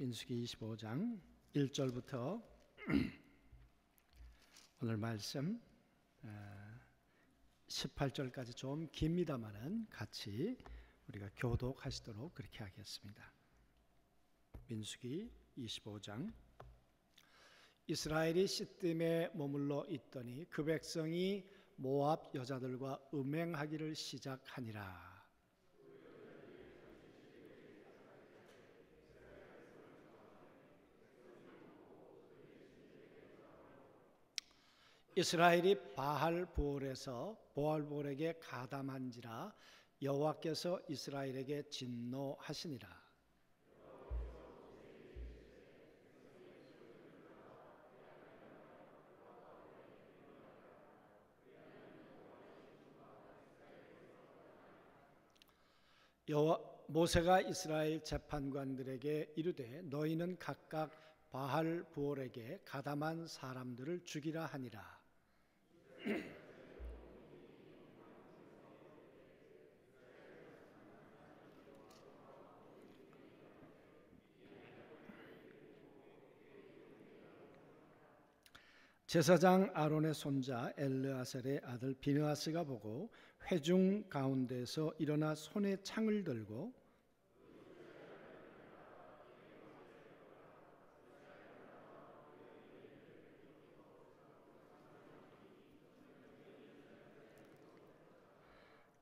민수기 25장 1절부터 오늘 말씀 18절까지 좀 깁니다마는 같이 우리가 교독하시도록 그렇게 하겠습니다. 민수기 25장. 이스라엘이 시딤에 머물러 있더니 그 백성이 모압 여자들과 음행하기를 시작하니라. 이스라엘이 바알보올에서 보알볼에게 가담한지라 여호와께서 이스라엘에게 진노하시니라. 모세가 이스라엘 재판관들에게 이르되 너희는 각각 바알보올에게 가담한 사람들을 죽이라 하니라. 제사장 아론의 손자 엘르아셀의 아들 비느하스가 보고 회중 가운데서 일어나 손에 창을 들고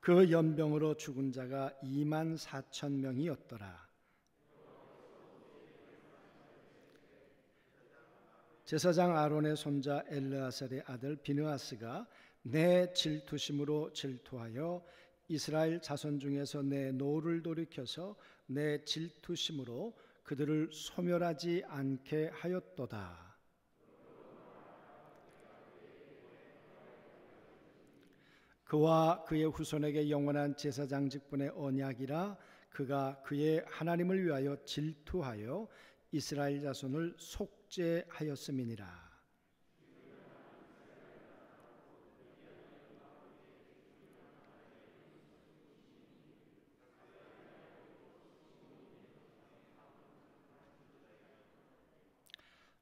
그 연병으로 죽은 자가 24,000명이었더라. 제사장 아론의 손자 엘르아셀의 아들 비느하스가 내 질투심으로 질투하여 이스라엘 자손 중에서 내 노를 돌이켜서 내 질투심으로 그들을 소멸하지 않게 하였도다. 그와 그의 후손에게 영원한 제사장 직분의 언약이라. 그가 그의 하나님을 위하여 질투하여 이스라엘 자손을 속죄하였음이니라.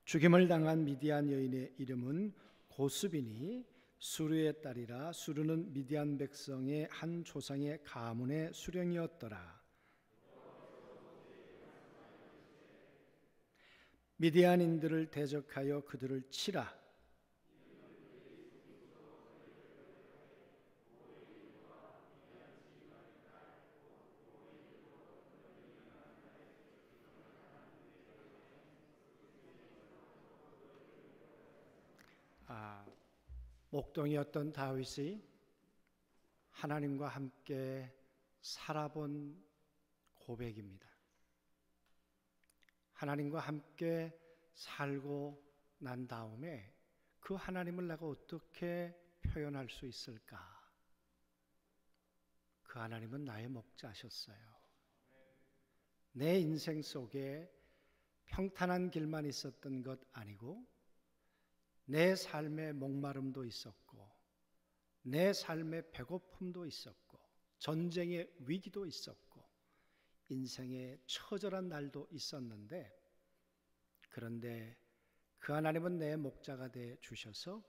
죽임을 당한 미디안 여인의 이름은 고스비니 수르의 딸이라. 수르는 미디안 백성의 한 조상의 가문의 수령이었더라. 미디안인들을 대적하여 그들을 치라. 목동이었던 다윗이 하나님과 함께 살아본 고백입니다. 하나님과 함께 살고 난 다음에 그 하나님을 내가 어떻게 표현할 수 있을까? 그 하나님은 나의 목자셨어요. 내 인생 속에 평탄한 길만 있었던 것 아니고 내 삶의 목마름도 있었고 내 삶의 배고픔도 있었고 전쟁의 위기도 있었고 인생의 처절한 날도 있었는데, 그런데 그 하나님은 내 목자가 되어 주셔서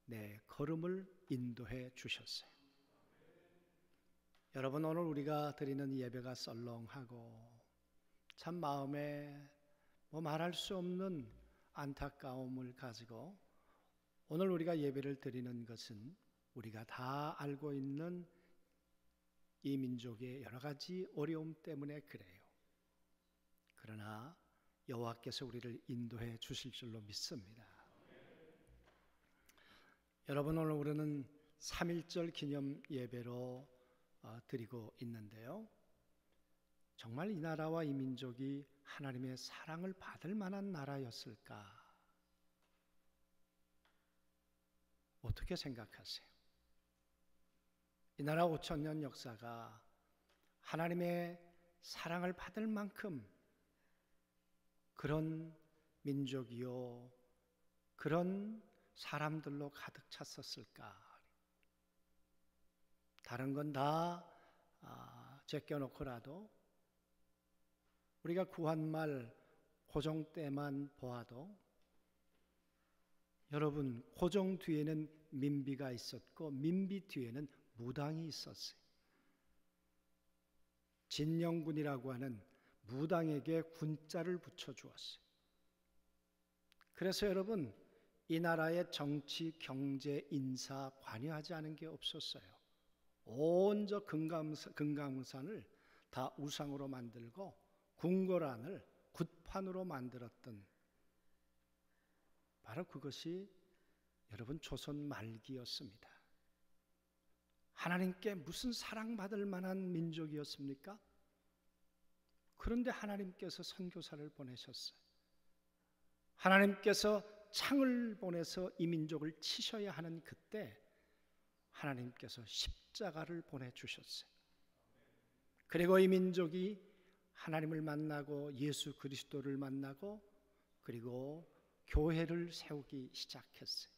내 걸음을 인도해 주셨어요. 여러분, 오늘 우리가 드리는 예배가 썰렁하고 참 마음에 말할 수 없는 안타까움을 가지고 오늘 우리가 예배를 드리는 것은 우리가 다 알고 있는 이 민족의 여러 가지 어려움 때문에 그래요. 그러나 여호와께서 우리를 인도해 주실 줄로 믿습니다. 여러분, 오늘 우리는 3.1절 기념 예배로 드리고 있는데요. 정말 이 나라와 이 민족이 하나님의 사랑을 받을 만한 나라였을까? 어떻게 생각하세요? 이 나라 5,000년 역사가 하나님의 사랑을 받을 만큼 그런 민족이요, 그런 사람들로 가득 찼었을까? 다른 건 다 제껴놓고라도 우리가 구한말 고종 때만 보아도 여러분, 고종 뒤에는 민비가 있었고 민비 뒤에는 무당이 있었어요. 진영군이라고 하는 무당에게 군자를 붙여주었어요. 그래서 여러분, 이 나라의 정치, 경제, 인사 관여하지 않은 게 없었어요. 온 저 금강산을 다 우상으로 만들고 궁궐안을 굿판으로 만들었던, 바로 그것이 여러분 조선 말기였습니다. 하나님께 무슨 사랑받을 만한 민족이었습니까? 그런데 하나님께서 선교사를 보내셨어요. 하나님께서 창을 보내서 이 민족을 치셔야 하는 그때 하나님께서 십자가를 보내주셨어요. 그리고 이 민족이 하나님을 만나고 예수 그리스도를 만나고 그리고 교회를 세우기 시작했어요.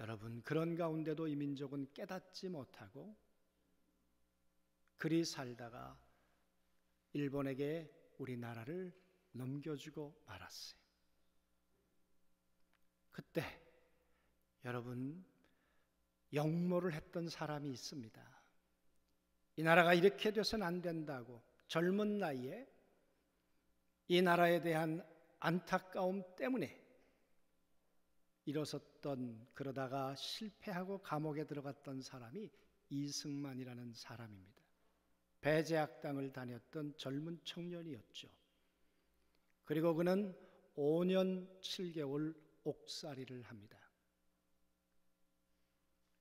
여러분, 그런 가운데도 이 민족은 깨닫지 못하고 그리 살다가 일본에게 우리나라를 넘겨주고 말았어요. 그때 여러분, 역모를 했던 사람이 있습니다. 이 나라가 이렇게 돼서는 안 된다고 젊은 나이에 이 나라에 대한 안타까움 때문에 일어섰던, 그러다가 실패하고 감옥에 들어갔던 사람이 이승만이라는 사람입니다. 배제학당을 다녔던 젊은 청년이었죠. 그리고 그는 5년 7개월 옥살이를 합니다.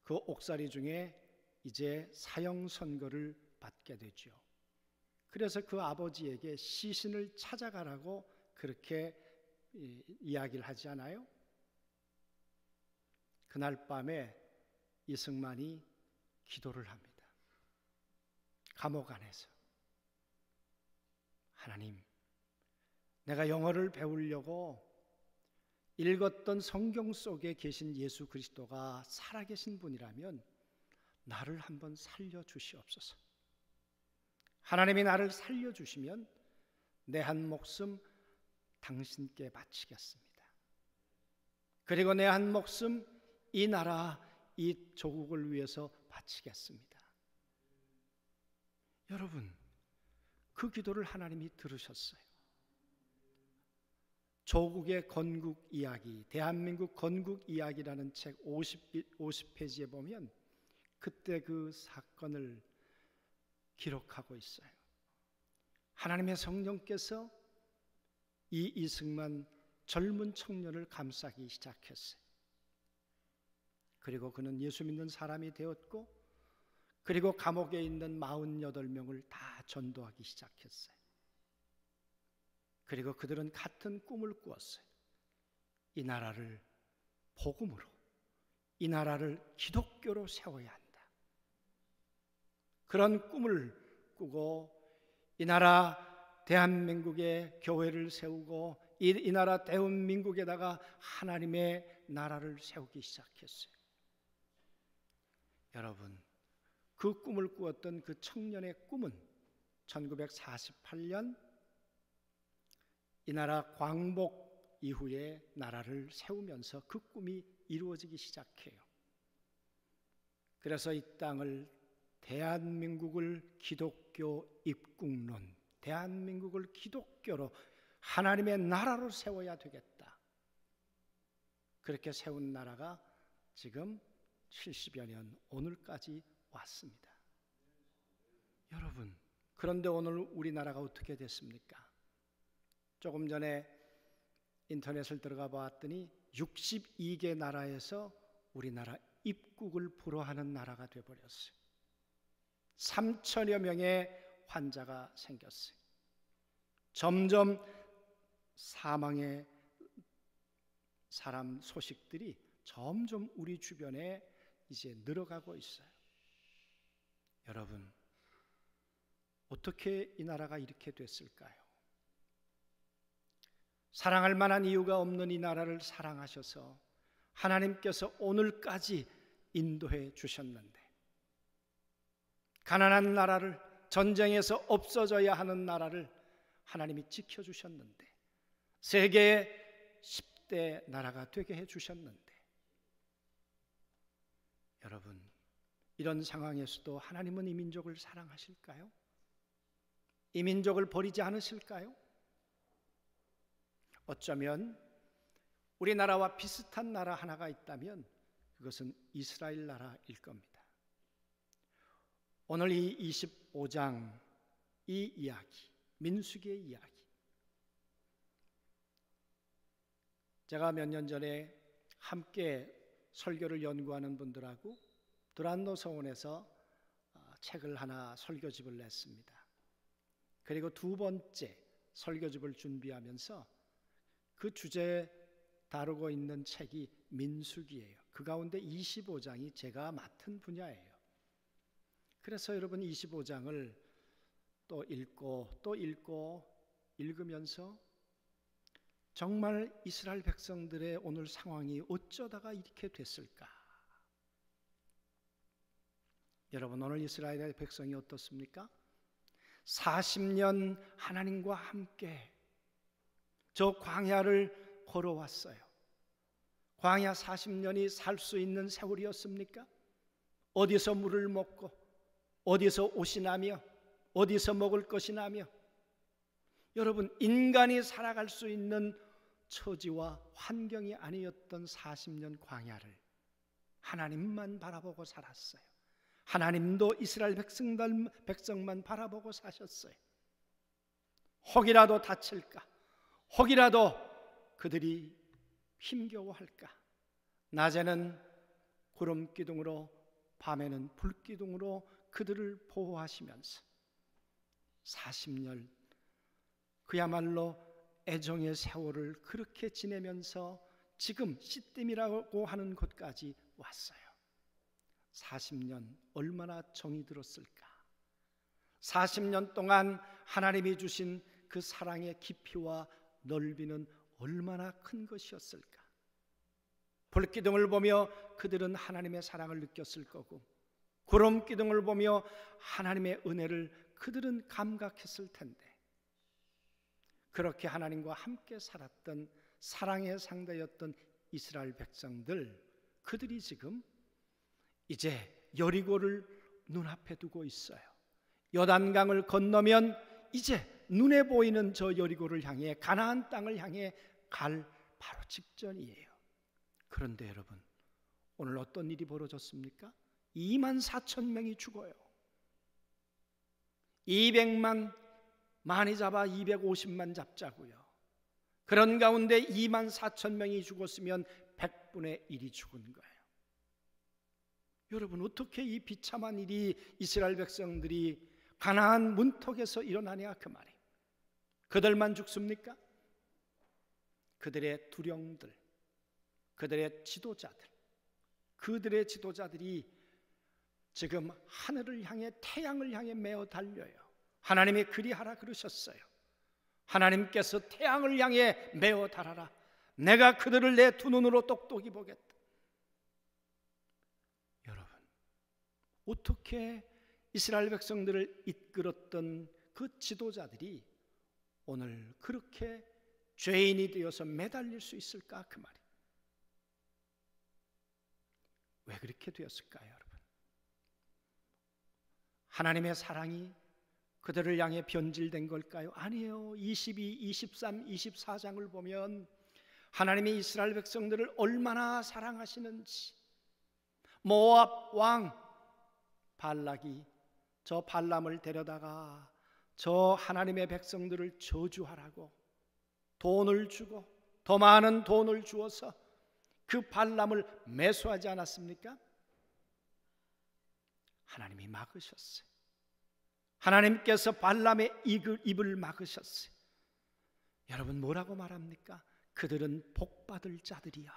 그 옥살이 중에 이제 사형 선고를 받게 되죠. 그래서 그 아버지에게 시신을 찾아가라고 그렇게 이야기를 하지 않아요? 그날 밤에 이승만이 기도를 합니다. 감옥 안에서. 하나님, 내가 영어를 배우려고 읽었던 성경 속에 계신 예수 그리스도가 살아계신 분이라면 나를 한번 살려주시옵소서. 하나님이 나를 살려주시면 내 한 목숨 당신께 바치겠습니다. 그리고 내 한 목숨 이 나라, 이 조국을 위해서 바치겠습니다. 여러분, 그 기도를 하나님이 들으셨어요. 조국의 건국 이야기, 대한민국 건국 이야기라는 책 50페이지에 보면 그때 그 사건을 기록하고 있어요. 하나님의 성령께서 이 이승만 젊은 청년을 감싸기 시작했어요. 그리고 그는 예수 믿는 사람이 되었고, 그리고 감옥에 있는 48명을 다 전도하기 시작했어요. 그리고 그들은 같은 꿈을 꾸었어요. 이 나라를 복음으로, 이 나라를 기독교로 세워야 한다. 그런 꿈을 꾸고 이 나라 대한민국의 교회를 세우고 이 나라 대한민국에다가 하나님의 나라를 세우기 시작했어요. 여러분, 그 꿈을 꾸었던 그 청년의 꿈은 1948년 이 나라 광복 이후에 나라를 세우면서 그 꿈이 이루어지기 시작해요. 그래서 이 땅을, 대한민국을 기독교 입국론, 대한민국을 기독교로 하나님의 나라로 세워야 되겠다. 그렇게 세운 나라가 지금 70여 년 오늘까지 왔습니다. 여러분, 그런데 오늘 우리나라가 어떻게 됐습니까? 조금 전에 인터넷을 들어가 봤더니 62개 나라에서 우리나라 입국을 불허하는 나라가 되어버렸어요. 3천여 명의 환자가 생겼어요. 점점 사망의 사람 소식들이 점점 우리 주변에 이제 늘어가고 있어요. 여러분, 어떻게 이 나라가 이렇게 됐을까요? 사랑할 만한 이유가 없는 이 나라를 사랑하셔서 하나님께서 오늘까지 인도해 주셨는데, 가난한 나라를, 전쟁에서 없어져야 하는 나라를 하나님이 지켜주셨는데, 세계 10대 나라가 되게 해주셨는데, 여러분, 이런 상황에서도 하나님은 이 민족을 사랑하실까요? 이 민족을 버리지 않으실까요? 어쩌면 우리나라와 비슷한 나라 하나가 있다면 그것은 이스라엘 나라일 겁니다. 오늘 이 25장 이 이야기, 민수기의 이야기, 제가 몇 년 전에 함께 설교를 연구하는 분들하고 두란노 서원에서 책을 하나 설교집을 냈습니다. 그리고 두 번째 설교집을 준비하면서 그 주제에 다루고 있는 책이 민수기예요. 그 가운데 25장이 제가 맡은 분야예요. 그래서 여러분 25장을 또 읽고 또 읽고 읽으면서 정말 이스라엘 백성들의 오늘 상황이 어쩌다가 이렇게 됐을까? 여러분, 오늘 이스라엘의 백성이 어떻습니까? 40년 하나님과 함께 저 광야를 걸어왔어요. 광야 40년이 살 수 있는 세월이었습니까? 어디서 물을 먹고 어디서 옷이 나며 어디서 먹을 것이 나며, 여러분, 인간이 살아갈 수 있는 처지와 환경이 아니었던 40년 광야를 하나님만 바라보고 살았어요. 하나님도 이스라엘 백성만 바라보고 사셨어요. 혹이라도 다칠까, 혹이라도 그들이 힘겨워할까, 낮에는 구름 기둥으로 밤에는 불 기둥으로 그들을 보호하시면서 40년 그야말로 애정의 세월을 그렇게 지내면서 지금 시딤이라고 하는 곳까지 왔어요. 40년 얼마나 정이 들었을까? 40년 동안 하나님이 주신 그 사랑의 깊이와 넓이는 얼마나 큰 것이었을까? 불기둥을 보며 그들은 하나님의 사랑을 느꼈을 거고, 구름 기둥을 보며 하나님의 은혜를 그들은 감각했을 텐데, 그렇게 하나님과 함께 살았던 사랑의 상대였던 이스라엘 백성들, 그들이 지금 이제 여리고를 눈앞에 두고 있어요. 요단강을 건너면 이제 눈에 보이는 저 여리고를 향해, 가나안 땅을 향해 갈 바로 직전이에요. 그런데 여러분, 오늘 어떤 일이 벌어졌습니까? 24,000명이 죽어요. 200만, 많이 잡아 250만 잡자고요. 그런 가운데 24,000명이 죽었으면 100분의 1이 죽은 거예요. 여러분, 어떻게 이 비참한 일이 이스라엘 백성들이 가나안 문턱에서 일어나냐 그 말이에요. 그들만 죽습니까? 그들의 두령들, 그들의 지도자들, 그들의 지도자들이 지금 하늘을 향해, 태양을 향해 메어 달려요. 하나님이 그리하라 그러셨어요. 하나님께서 태양을 향해 메어 달아라. 내가 그들을 내 두 눈으로 똑똑히 보겠다. 여러분, 어떻게 이스라엘 백성들을 이끌었던 그 지도자들이 오늘 그렇게 죄인이 되어서 매달릴 수 있을까 그 말이에요. 왜 그렇게 되었을까요, 여러분? 하나님의 사랑이 그들을 향해 변질된 걸까요? 아니에요. 22, 23, 24장을 보면 하나님이 이스라엘 백성들을 얼마나 사랑하시는지, 모압 왕 발락이 저 발람을 데려다가 저 하나님의 백성들을 저주하라고 돈을 주고, 더 많은 돈을 주어서 그 발람을 매수하지 않았습니까? 하나님이 막으셨어요. 하나님께서 발람의 입을 막으셨어요. 여러분, 뭐라고 말합니까? 그들은 복받을 자들이야.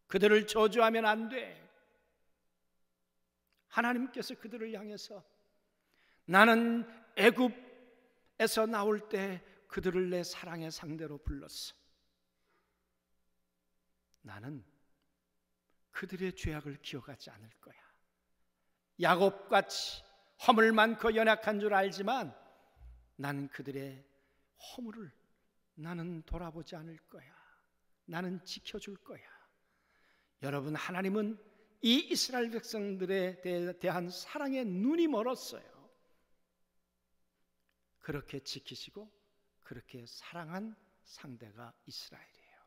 그들을 저주하면 안 돼. 하나님께서 그들을 향해서, 나는 애굽에서 나올 때 그들을 내 사랑의 상대로 불렀어. 나는 그들의 죄악을 기억하지 않을 거야. 야곱같이 허물 많고 연약한 줄 알지만 나는 그들의 허물을 나는 돌아보지 않을 거야. 나는 지켜줄 거야. 여러분, 하나님은 이 이스라엘 백성들에 대한 사랑에 눈이 멀었어요. 그렇게 지키시고 그렇게 사랑한 상대가 이스라엘이에요.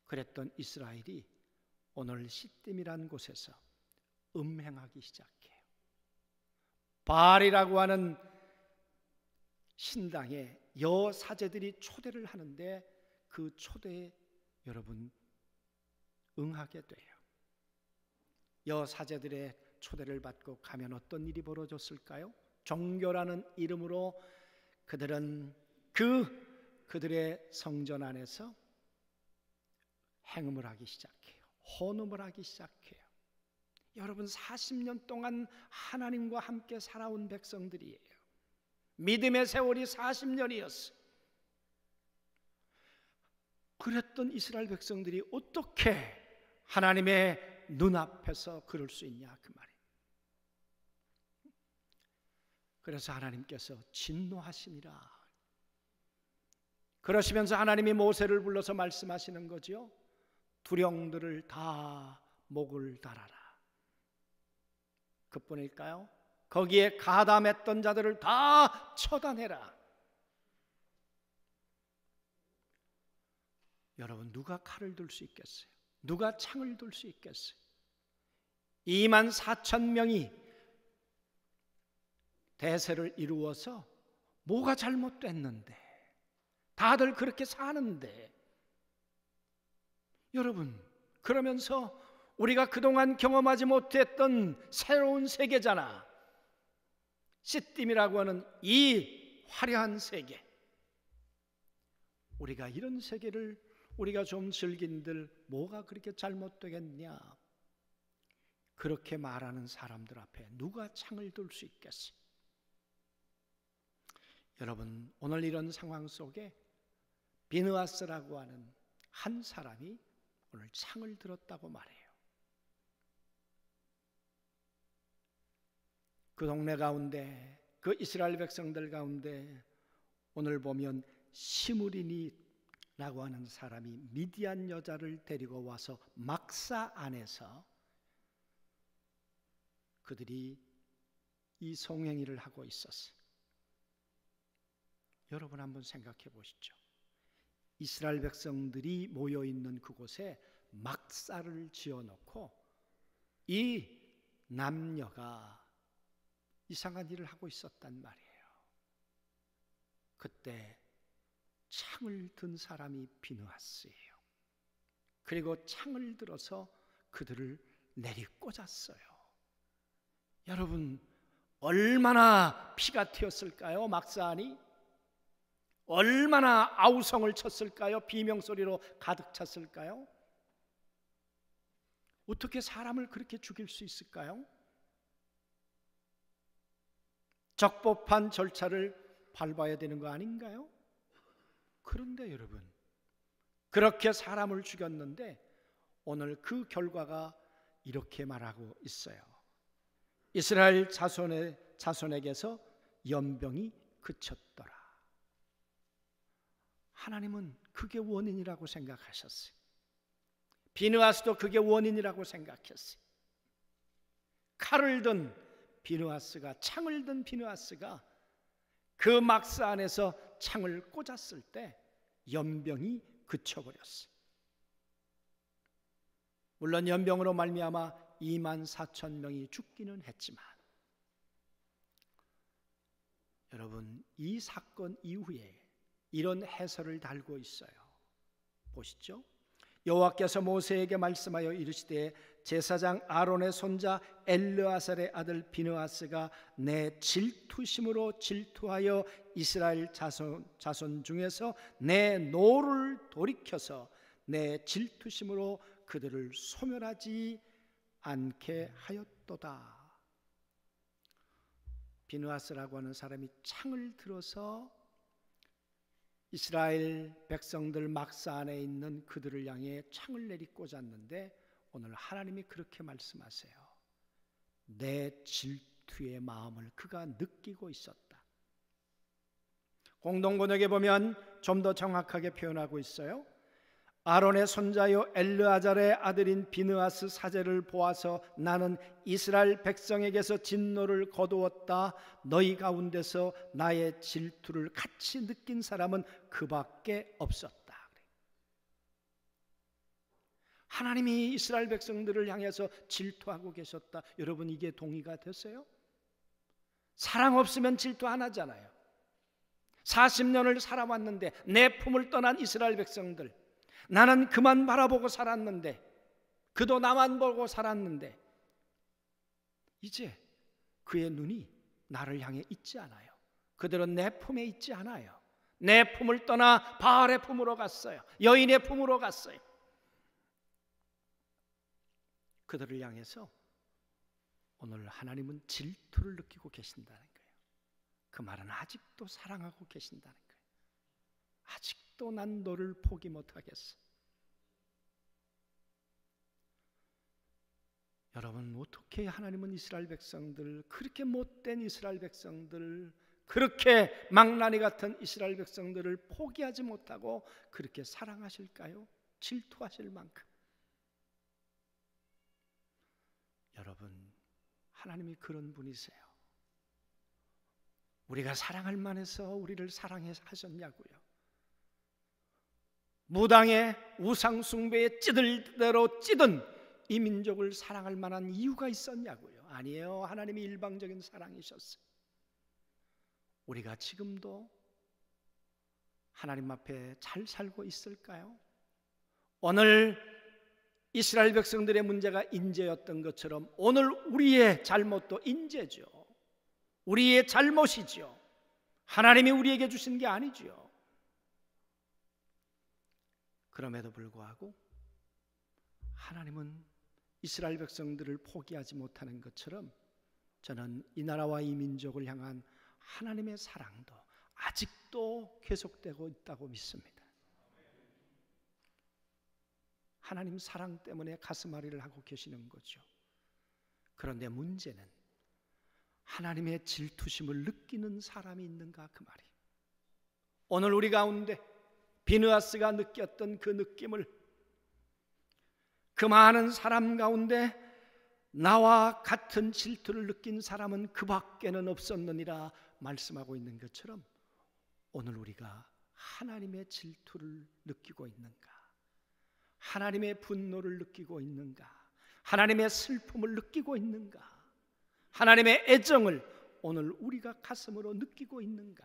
그랬던 이스라엘이 오늘 시딤이란 곳에서 음행하기 시작해요. 바알이라고 하는 신당에 여사제들이 초대를 하는데 그 초대에 여러분 응하게 돼요. 여사제들의 초대를 받고 가면 어떤 일이 벌어졌을까요? 종교라는 이름으로 그들은 그들의 성전 안에서 행음을 하기 시작해요. 혼음을 하기 시작해요. 여러분, 40년 동안 하나님과 함께 살아온 백성들이에요. 믿음의 세월이 40년이었어요. 그랬던 이스라엘 백성들이 어떻게 하나님의 눈앞에서 그럴 수 있냐, 그 말이에요. 그래서 하나님께서 진노하시니라. 그러시면서 하나님이 모세를 불러서 말씀하시는 거죠. 두령들을 다 목을 달아라. 그뿐일까요? 거기에 가담했던 자들을 다 처단해라. 여러분, 누가 칼을 들 수 있겠어요? 누가 창을 들 수 있겠어요? 24,000명이 대세를 이루어서 뭐가 잘못됐는데, 다들 그렇게 사는데, 여러분, 그러면서 우리가 그동안 경험하지 못했던 새로운 세계잖아. 시딤이라고 하는 이 화려한 세계. 우리가 이런 세계를 우리가 좀 즐긴들 뭐가 그렇게 잘못되겠냐? 그렇게 말하는 사람들 앞에 누가 창을 들 수 있겠어요? 여러분, 오늘 이런 상황 속에 비느하스라고 하는 한 사람이 오늘 창을 들었다고 말해요. 그 동네 가운데, 그 이스라엘 백성들 가운데 오늘 보면 시므리니라고 하는 사람이 미디안 여자를 데리고 와서 막사 안에서 그들이 이 성행위를 하고 있었어요. 여러분, 한번 생각해 보시죠. 이스라엘 백성들이 모여있는 그곳에 막사를 지어놓고 이 남녀가 이상한 일을 하고 있었단 말이에요. 그때 창을 든 사람이 비느하스예요. 그리고 창을 들어서 그들을 내리꽂았어요. 여러분, 얼마나 피가 튀었을까요? 막사 안이 얼마나 아우성을 쳤을까요? 비명소리로 가득 찼을까요? 어떻게 사람을 그렇게 죽일 수 있을까요? 적법한 절차를 밟아야 되는 거 아닌가요? 그런데 여러분, 그렇게 사람을 죽였는데 오늘 그 결과가 이렇게 말하고 있어요. 이스라엘 자손에게서 연병이 그쳤더라. 하나님은 그게 원인이라고 생각하셨어요. 비느하스도 그게 원인이라고 생각했어요. 칼을 든 비느하스가, 창을 든 비느하스가 그 막사 안에서 창을 꽂았을 때 연병이 그쳐버렸어요. 물론 연병으로 말미암아 24,000명이 죽기는 했지만, 여러분, 이 사건 이후에 이런 해설을 달고 있어요. 보시죠. 여호와께서 모세에게 말씀하여 이르시되 제사장 아론의 손자 엘르아살의 아들 비느하스가 내 질투심으로 질투하여 이스라엘 자손 중에서 내 노를 돌이켜서 내 질투심으로 그들을 소멸하지 않게 하였도다. 비느하스라고 하는 사람이 창을 들어서 이스라엘 백성들 막사 안에 있는 그들을 향해 창을 내리꽂았는데 오늘 하나님이 그렇게 말씀하세요. 내 질투의 마음을 그가 느끼고 있었다. 공동번역에 보면 좀 더 정확하게 표현하고 있어요. 아론의 손자요 엘르아잘의 아들인 비느하스 사제를 보아서 나는 이스라엘 백성에게서 진노를 거두었다. 너희 가운데서 나의 질투를 같이 느낀 사람은 그밖에 없었다. 하나님이 이스라엘 백성들을 향해서 질투하고 계셨다. 여러분, 이게 동의가 되세요? 사랑 없으면 질투 안 하잖아요. 40년을 살아왔는데 내 품을 떠난 이스라엘 백성들, 나는 그만 바라보고 살았는데, 그도 나만 보고 살았는데 이제 그의 눈이 나를 향해 있지 않아요. 그들은 내 품에 있지 않아요. 내 품을 떠나 바알의 품으로 갔어요. 여인의 품으로 갔어요. 그들을 향해서 오늘 하나님은 질투를 느끼고 계신다는 거예요. 그 말은 아직도 사랑하고 계신다는 거예요. 아직도 난 너를 포기 못하겠어. 여러분, 어떻게 하나님은 이스라엘 백성들, 그렇게 못된 이스라엘 백성들, 그렇게 망나니 같은 이스라엘 백성들을 포기하지 못하고 그렇게 사랑하실까요? 질투하실 만큼. 여러분, 하나님이 그런 분이세요. 우리가 사랑할 만해서 우리를 사랑하셨냐고요. 무당의 우상 숭배에 찌들 대로 찌든 이 민족을 사랑할 만한 이유가 있었냐고요. 아니에요. 하나님이 일방적인 사랑이셨어요. 우리가 지금도 하나님 앞에 잘 살고 있을까요? 오늘 이스라엘 백성들의 문제가 인재였던 것처럼 오늘 우리의 잘못도 인재죠. 우리의 잘못이죠. 하나님이 우리에게 주신 게 아니죠. 그럼에도 불구하고 하나님은 이스라엘 백성들을 포기하지 못하는 것처럼 저는 이 나라와 이 민족을 향한 하나님의 사랑도 아직도 계속되고 있다고 믿습니다. 하나님 사랑 때문에 가슴앓이를 하고 계시는 거죠. 그런데 문제는 하나님의 질투심을 느끼는 사람이 있는가, 그 말이. 오늘 우리 가운데 비느하스가 느꼈던 그 느낌을, 그 많은 사람 가운데 나와 같은 질투를 느낀 사람은 그 밖에는 없었느니라 말씀하고 있는 것처럼 오늘 우리가 하나님의 질투를 느끼고 있는가, 하나님의 분노를 느끼고 있는가, 하나님의 슬픔을 느끼고 있는가, 하나님의 애정을 오늘 우리가 가슴으로 느끼고 있는가.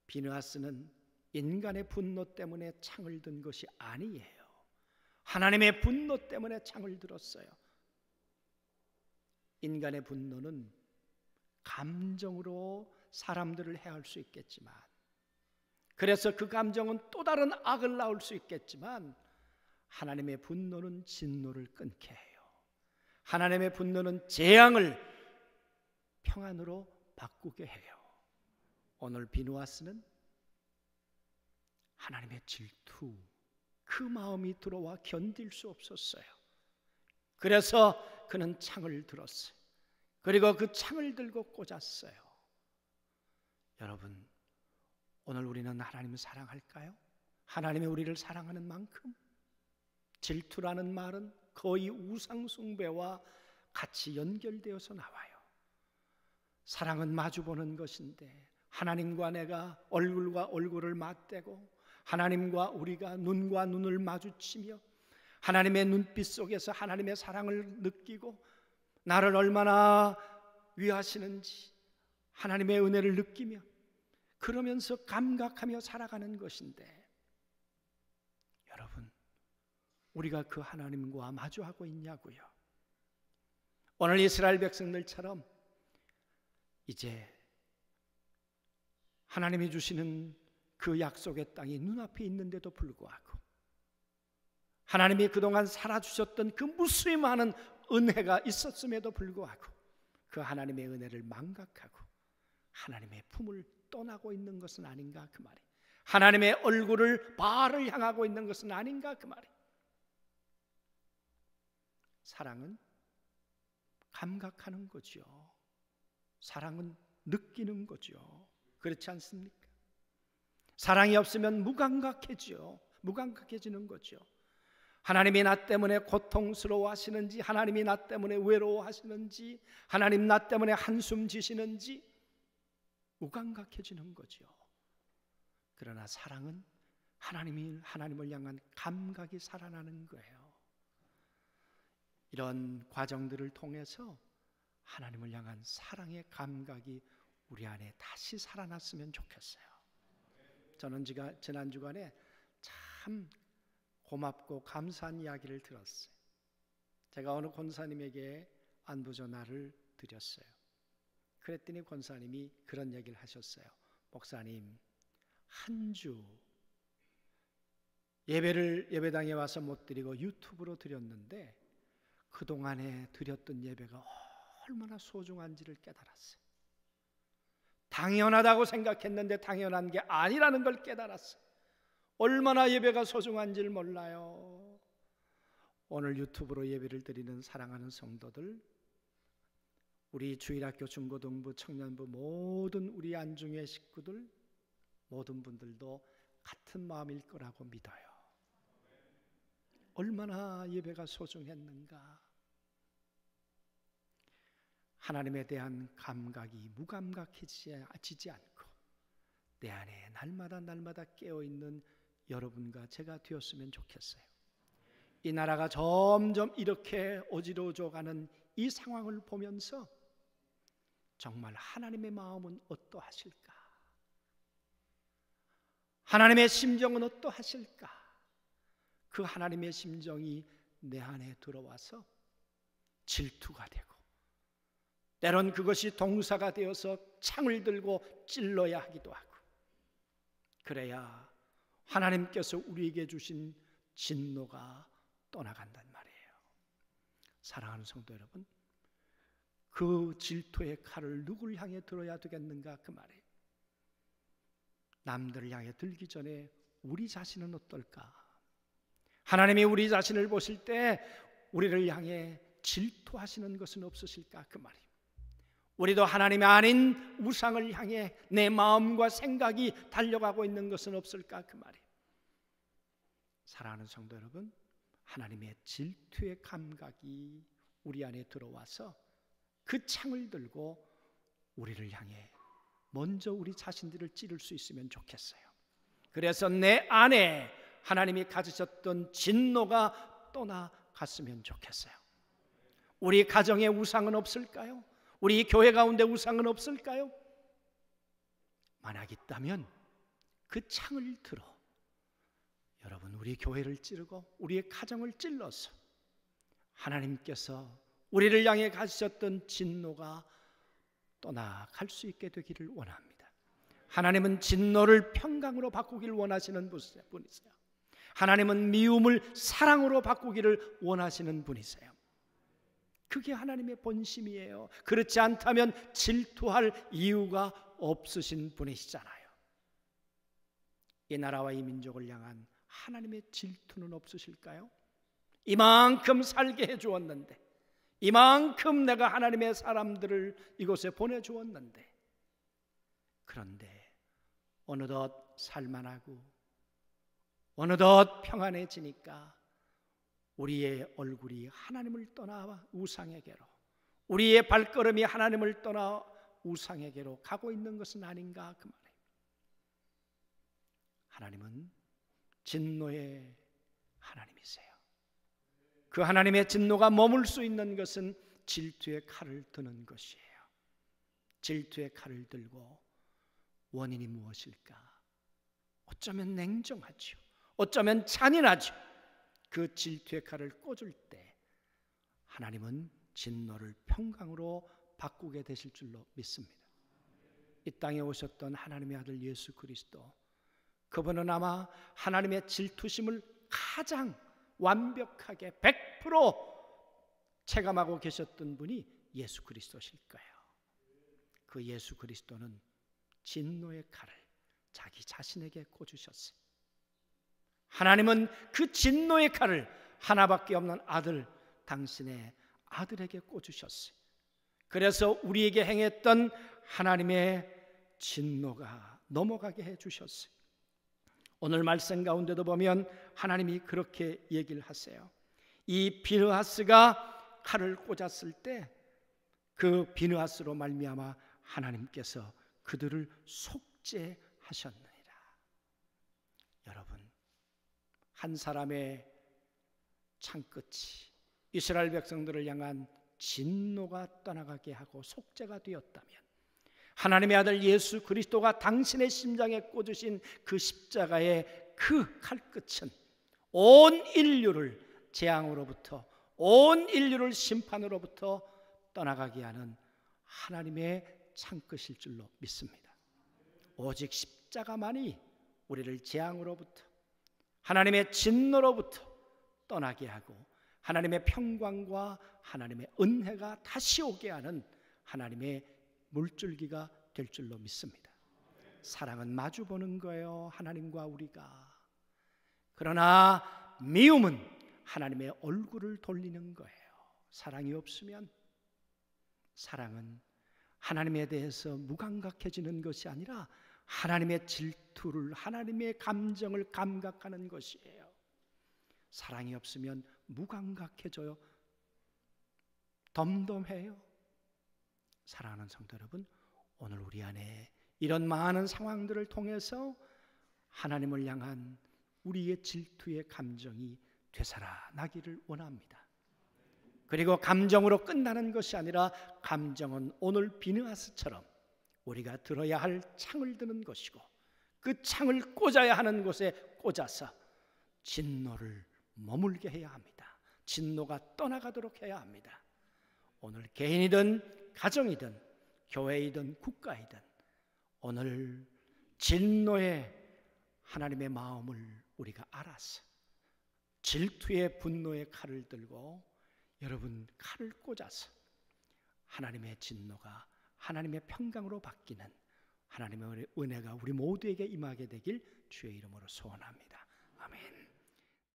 비느하스는 인간의 분노 때문에 창을 든 것이 아니에요. 하나님의 분노 때문에 창을 들었어요. 인간의 분노는 감정으로 사람들을 해할 수 있겠지만, 그래서 그 감정은 또 다른 악을 낳을 수 있겠지만, 하나님의 분노는 진노를 끊게 해요. 하나님의 분노는 재앙을 평안으로 바꾸게 해요. 오늘 비느하스는 하나님의 질투, 그 마음이 들어와 견딜 수 없었어요. 그래서 그는 창을 들었어요. 그리고 그 창을 들고 꽂았어요. 여러분, 오늘 우리는 하나님을 사랑할까요? 하나님이 우리를 사랑하는 만큼 질투라는 말은 거의 우상숭배와 같이 연결되어서 나와요. 사랑은 마주보는 것인데 하나님과 내가 얼굴과 얼굴을 맞대고 하나님과 우리가 눈과 눈을 마주치며 하나님의 눈빛 속에서 하나님의 사랑을 느끼고 나를 얼마나 위하시는지 하나님의 은혜를 느끼며 그러면서 감각하며 살아가는 것인데, 여러분, 우리가 그 하나님과 마주하고 있냐고요. 오늘 이스라엘 백성들처럼 이제 하나님이 주시는 그 약속의 땅이 눈앞에 있는데도 불구하고, 하나님이 그동안 살아주셨던 그 무수히 많은 은혜가 있었음에도 불구하고 그 하나님의 은혜를 망각하고 하나님의 품을 떠나고 있는 것은 아닌가, 그 말이. 하나님의 얼굴을 바알을 향하고 있는 것은 아닌가, 그 말이. 사랑은 감각하는 거죠. 사랑은 느끼는 거죠. 그렇지 않습니까? 사랑이 없으면 무감각해지요. 무감각해지는 거죠. 하나님이 나 때문에 고통스러워하시는지, 하나님이 나 때문에 외로워하시는지, 하나님 나 때문에 한숨 지시는지 무감각해지는 거죠. 그러나 사랑은 하나님을 향한 감각이 살아나는 거예요. 이런 과정들을 통해서 하나님을 향한 사랑의 감각이 우리 안에 다시 살아났으면 좋겠어요. 저는 지난 주간에 참 고맙고 감사한 이야기를 들었어요. 제가 어느 권사님에게 안부 전화를 드렸어요. 그랬더니 권사님이 그런 얘기를 하셨어요. 목사님, 한 주 예배당에 와서 못 드리고 유튜브로 드렸는데 그동안에 드렸던 예배가 얼마나 소중한지를 깨달았어요. 당연하다고 생각했는데 당연한 게 아니라는 걸 깨달았어요. 얼마나 예배가 소중한지를 몰라요. 오늘 유튜브로 예배를 드리는 사랑하는 성도들, 우리 주일학교 중고등부 청년부 모든 우리 안중의 식구들, 모든 분들도 같은 마음일 거라고 믿어요. 얼마나 예배가 소중했는가. 하나님에 대한 감각이 무감각해지지 않고 내 안에 날마다 깨어있는 여러분과 제가 되었으면 좋겠어요. 이 나라가 점점 이렇게 어지러워져가는 이 상황을 보면서 정말 하나님의 마음은 어떠하실까? 하나님의 심정은 어떠하실까? 그 하나님의 심정이 내 안에 들어와서 질투가 되고 때론 그것이 동사가 되어서 창을 들고 찔러야 하기도 하고, 그래야 하나님께서 우리에게 주신 진노가 떠나간단 말이에요. 사랑하는 성도 여러분, 그 질투의 칼을 누굴 향해 들어야 되겠는가 그 말이에요. 남들을 향해 들기 전에 우리 자신은 어떨까? 하나님이 우리 자신을 보실 때 우리를 향해 질투하시는 것은 없으실까 그 말이에요. 우리도 하나님이 아닌 우상을 향해 내 마음과 생각이 달려가고 있는 것은 없을까 그 말이에요. 사랑하는 성도 여러분, 하나님의 질투의 감각이 우리 안에 들어와서 그 창을 들고 우리를 향해 먼저 우리 자신들을 찌를 수 있으면 좋겠어요. 그래서 내 안에 하나님이 가지셨던 진노가 떠나갔으면 좋겠어요. 우리 가정에 우상은 없을까요? 우리 교회 가운데 우상은 없을까요? 만약 있다면 그 창을 들어 여러분 우리 교회를 찌르고 우리의 가정을 찔러서 하나님께서 우리를 향해 가지셨던 진노가 떠나갈 수 있게 되기를 원합니다. 하나님은 진노를 평강으로 바꾸기를 원하시는 분이세요. 하나님은 미움을 사랑으로 바꾸기를 원하시는 분이세요. 그게 하나님의 본심이에요. 그렇지 않다면 질투할 이유가 없으신 분이시잖아요. 이 나라와 이 민족을 향한 하나님의 질투는 없으실까요? 이만큼 살게 해주었는데, 이만큼 내가 하나님의 사람들을 이곳에 보내주었는데, 그런데 어느덧 살만하고 어느덧 평안해지니까 우리의 얼굴이 하나님을 떠나 우상에게로, 우리의 발걸음이 하나님을 떠나 우상에게로 가고 있는 것은 아닌가 그 말이에요. 하나님은 진노의 하나님이세요. 그 하나님의 진노가 머물 수 있는 것은 질투의 칼을 드는 것이에요. 질투의 칼을 들고 원인이 무엇일까? 어쩌면 냉정하죠. 어쩌면 잔인하죠. 그 질투의 칼을 꽂을 때 하나님은 진노를 평강으로 바꾸게 되실 줄로 믿습니다. 이 땅에 오셨던 하나님의 아들 예수 그리스도, 그분은 아마 하나님의 질투심을 가장 완벽하게 100% 체감하고 계셨던 분이 예수 그리스도실 거예요. 그 예수 그리스도는 진노의 칼을 자기 자신에게 꽂으셨어요. 하나님은 그 진노의 칼을 하나밖에 없는 아들, 당신의 아들에게 꽂으셨어요. 그래서 우리에게 행했던 하나님의 진노가 넘어가게 해주셨어요. 오늘 말씀 가운데도 보면 하나님이 그렇게 얘기를 하세요. 이 비느하스가 칼을 꽂았을 때 그 비느하스로 말미암아 하나님께서 그들을 속죄하셨느니라. 여러분, 한 사람의 창끝이 이스라엘 백성들을 향한 진노가 떠나가게 하고 속죄가 되었다면, 하나님의 아들 예수 그리스도가 당신의 심장에 꽂으신 그 십자가의 그 칼끝은 온 인류를 재앙으로부터, 온 인류를 심판으로부터 떠나가게 하는 하나님의 창끝일 줄로 믿습니다. 오직 십자가만이 우리를 재앙으로부터, 하나님의 진노로부터 떠나게 하고 하나님의 평강과 하나님의 은혜가 다시 오게 하는 하나님의 물줄기가 될 줄로 믿습니다. 사랑은 마주보는 거예요, 하나님과 우리가. 그러나 미움은 하나님의 얼굴을 돌리는 거예요. 사랑이 없으면, 사랑은 하나님에 대해서 무감각해지는 것이 아니라 하나님의 질투를, 하나님의 감정을 감각하는 것이에요. 사랑이 없으면 무감각해져요. 덤덤해요. 사랑하는 성도 여러분, 오늘 우리 안에 이런 많은 상황들을 통해서 하나님을 향한 우리의 질투의 감정이 되살아나기를 원합니다. 그리고 감정으로 끝나는 것이 아니라 감정은 오늘 비느하스처럼 우리가 들어야 할 창을 드는 것이고, 그 창을 꽂아야 하는 곳에 꽂아서 진노를 머물게 해야 합니다. 진노가 떠나가도록 해야 합니다. 오늘 개인이든 가정이든 교회이든 국가이든 오늘 진노의 하나님의 마음을 우리가 알아서 질투의 분노의 칼을 들고 여러분 칼을 꽂아서 하나님의 진노가 하나님의 평강으로 바뀌는 하나님의 은혜가 우리 모두에게 임하게 되길 주의 이름으로 소원합니다. 아멘.